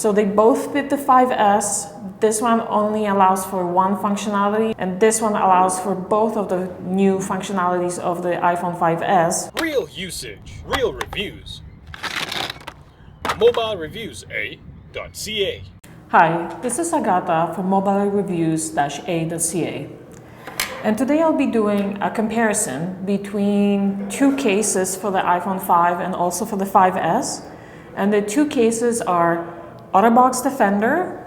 So they both fit the 5S. This one only allows for one functionality, and this one allows for both of the new functionalities of the iPhone 5S. Real usage, real reviews. MobileReviews.a.ca. Hi, this is Agata from MobileReviews.a.ca. And today I'll be doing a comparison between two cases for the iPhone 5 and also for the 5S. And the two cases are Otterbox Defender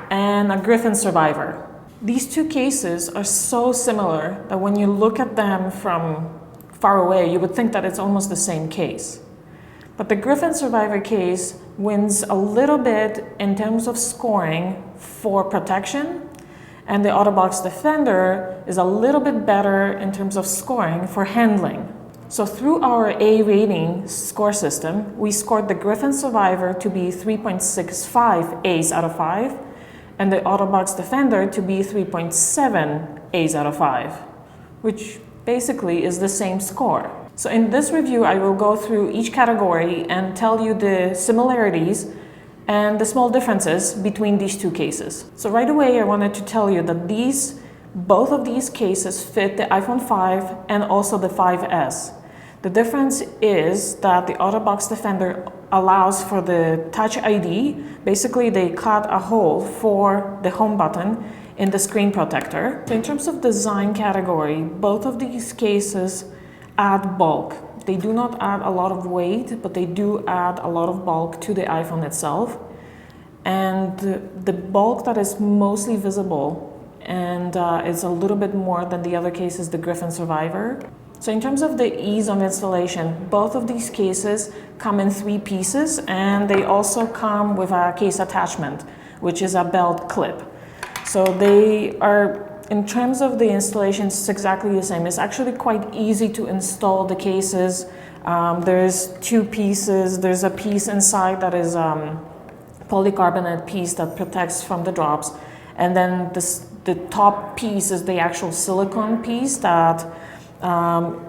and a Griffin Survivor. These two cases are so similar that when you look at them from far away, you would think that it's almost the same case. But the Griffin Survivor case wins a little bit in terms of scoring for protection, and the Otterbox Defender is a little bit better in terms of scoring for handling. So through our A rating score system, we scored the Griffin Survivor to be 3.65 A's out of 5, and the Otterbox Defender to be 3.7 A's out of 5, which basically is the same score. So in this review, I will go through each category and tell you the similarities and the small differences between these two cases. So right away, I wanted to tell you that both of these cases fit the iPhone 5 and also the 5S. The difference is that the Otterbox Defender allows for the Touch ID. Basically, they cut a hole for the home button in the screen protector. So in terms of design category, both of these cases add bulk. They do not add a lot of weight, but they do add a lot of bulk to the iPhone itself. And the bulk that is mostly visible and is a little bit more than the other cases, the Griffin Survivor. So in terms of the ease of installation, both of these cases come in 3 pieces, and they also come with a case attachment, which is a belt clip. So they are, in terms of the installation, it's exactly the same. It's actually quite easy to install the cases. There's 2 pieces. There's a piece inside that is polycarbonate piece that protects from the drops. And then the top piece is the actual silicone piece that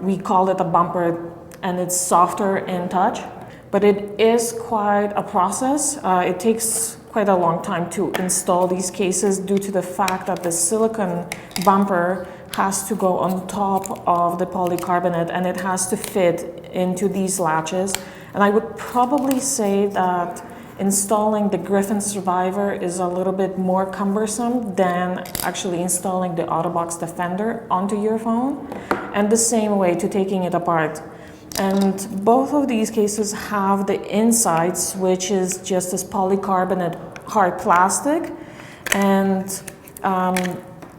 we call it a bumper, and it's softer in touch. But it is quite a process. It takes quite a long time to install these cases due to the fact that the silicone bumper has to go on top of the polycarbonate, and it has to fit into these latches. And I would probably say that installing the Griffin Survivor is a little bit more cumbersome than actually installing the Otterbox Defender onto your phone, and the same way to taking it apart. And both of these cases have the insides, which is just this polycarbonate hard plastic. And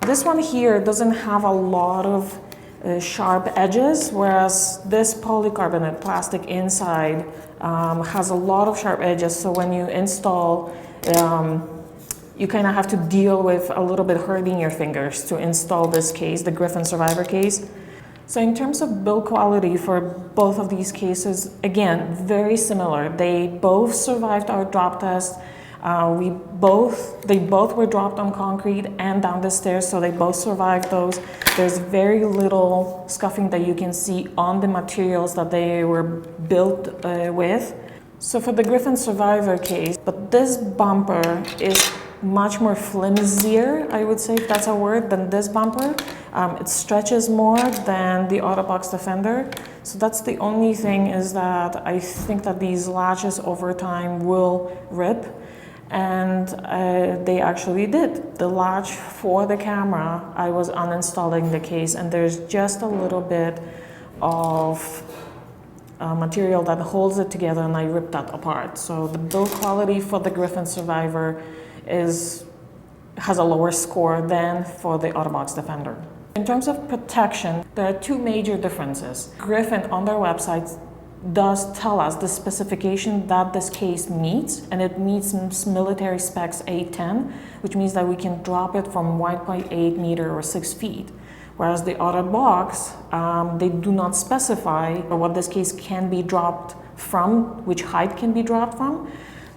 this one here doesn't have a lot of sharp edges, whereas this polycarbonate plastic inside has a lot of sharp edges. So when you install, you kind of have to deal with a little bit hurting your fingers to install this case, the Griffin Survivor case. So in terms of build quality for both of these cases, again, very similar. They both survived our drop test. They both were dropped on concrete and down the stairs, so they both survived those. There's very little scuffing that you can see on the materials that they were built with. So for the Griffin Survivor case, but this bumper is much more flimsier, I would say, if that's a word, than this bumper. It stretches more than the Otterbox Defender. So that's the only thing, is that I think that these latches over time will rip. And they actually did. The latch for the camera, I was uninstalling the case, and there's just a little bit of material that holds it together, and I ripped that apart. So the build quality for the Griffin Survivor has a lower score than for the Otterbox Defender. In terms of protection, there are 2 major differences. Griffin on their website does tell us the specification that this case meets, and it meets military specs 810, which means that we can drop it from 1.8 meter or 6 feet. Whereas the Otterbox, they do not specify what this case can be dropped from, which height can be dropped from.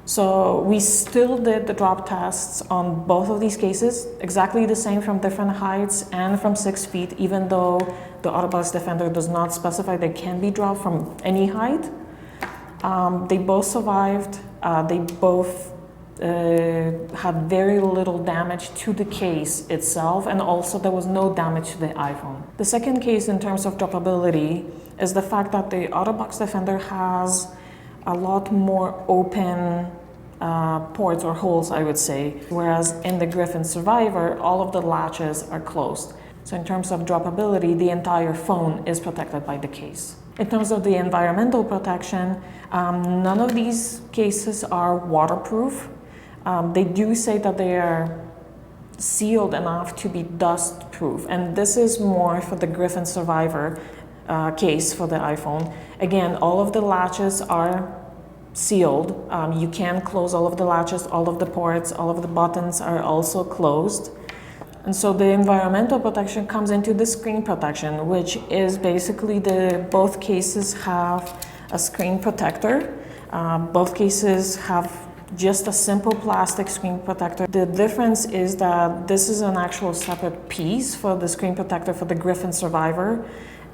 So we still did the drop tests on both of these cases, exactly the same from different heights and from 6 feet, even though the Otterbox Defender does not specify they can be dropped from any height. They both survived. They both had very little damage to the case itself, and also there was no damage to the iPhone. The second case in terms of droppability is the fact that the Otterbox Defender has a lot more open ports or holes, I would say, whereas in the Griffin Survivor, all of the latches are closed. So in terms of droppability, the entire phone is protected by the case. In terms of the environmental protection, none of these cases are waterproof. They do say that they are sealed enough to be dust proof, and this is more for the Griffin Survivor case for the iPhone. Again, all of the latches are sealed. You can close all of the latches, all of the ports, all of the buttons are also closed. And so the environmental protection comes into the screen protection, which is basically both cases have a screen protector. Both cases have just a simple plastic screen protector. The difference is that this is an actual separate piece for the screen protector for the Griffin Survivor,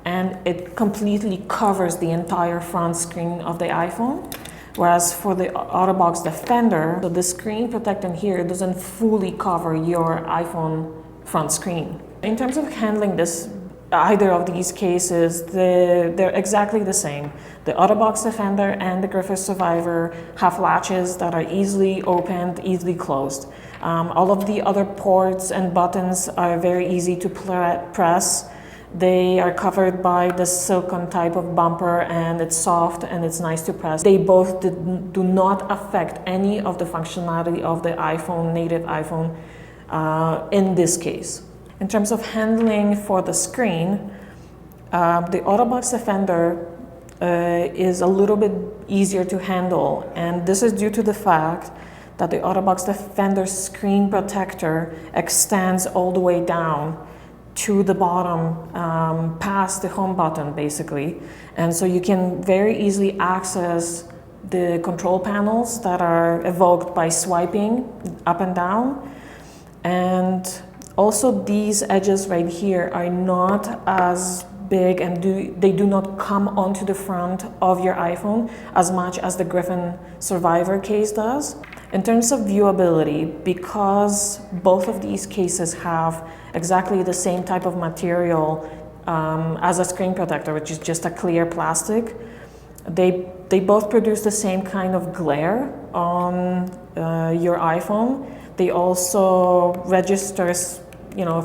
and it completely covers the entire front screen of the iPhone. Whereas for the Otterbox Defender, so the screen protector here doesn't fully cover your iPhone front screen. In terms of handling either of these cases, they're exactly the same. The Otterbox Defender and the Griffin Survivor have latches that are easily opened, easily closed. All of the other ports and buttons are very easy to press. They are covered by the silicone type of bumper, and it's soft and it's nice to press. They both do not affect any of the functionality of the iPhone, native iPhone, in this case. In terms of handling for the screen, the Otterbox Defender is a little bit easier to handle, and this is due to the fact that the Otterbox Defender screen protector extends all the way down to the bottom, past the home button basically. And so you can very easily access the control panels that are evoked by swiping up and down. And also these edges right here are not as big, and they do not come onto the front of your iPhone as much as the Griffin Survivor case does. In terms of viewability, because both of these cases have exactly the same type of material as a screen protector, which is just a clear plastic, they both produce the same kind of glare on your iPhone. They also register,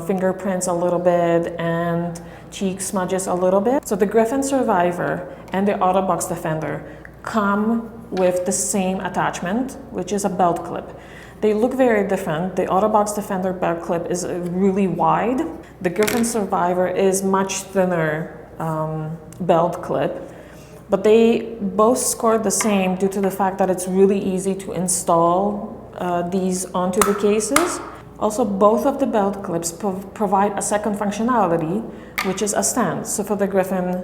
fingerprints a little bit and cheek smudges a little bit. So the Griffin Survivor and the Otterbox Defender come with the same attachment, which is a belt clip. They look very different. The Otterbox Defender belt clip is really wide. The Griffin Survivor is much thinner belt clip, but they both scored the same due to the fact that it's really easy to install these onto the cases. Also, both of the belt clips provide a second functionality, which is a stand. So for the Griffin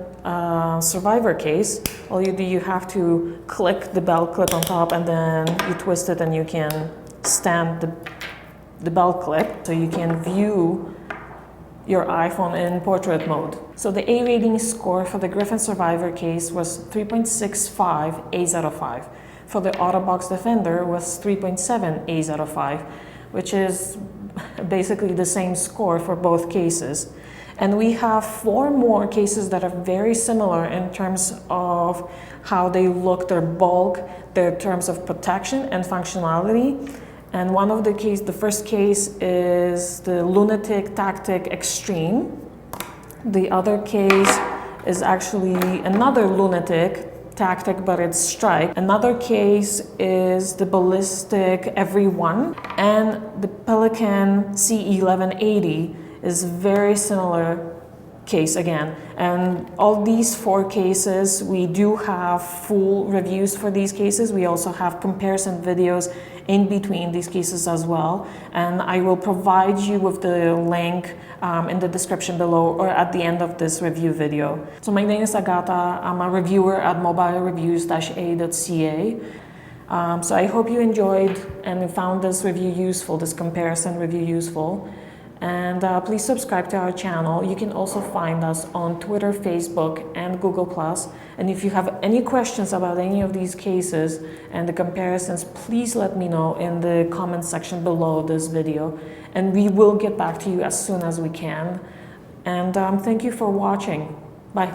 Survivor case, all you do, you have to click the belt clip on top, and then you twist it and you can stand the belt clip so you can view your iPhone in portrait mode. So the A rating score for the Griffin Survivor case was 3.65 A's out of 5. For the Otterbox Defender was 3.7 A's out of 5, which is basically the same score for both cases. And we have 4 more cases that are very similar in terms of how they look, their bulk, their terms of protection and functionality. And one of the first case is the Lunatik Taktik Extreme. The other case is actually another Lunatik Taktik, but it's striped. Another case is the Ballistic Everyone, and the Pelican C1180 is very similar case again. And all these 4 cases, we do have full reviews for these cases. We also have comparison videos in between these cases as well, and I will provide you with the link in the description below or at the end of this review video. So my name is Agata. I'm a reviewer at mobilereviews-a.ca. So I hope you enjoyed and found this review useful, this comparison review useful. And please subscribe to our channel. You can also find us on Twitter, Facebook, and Google+. And if you have any questions about any of these cases and the comparisons, please let me know in the comment section below this video. And we will get back to you as soon as we can. And thank you for watching. Bye.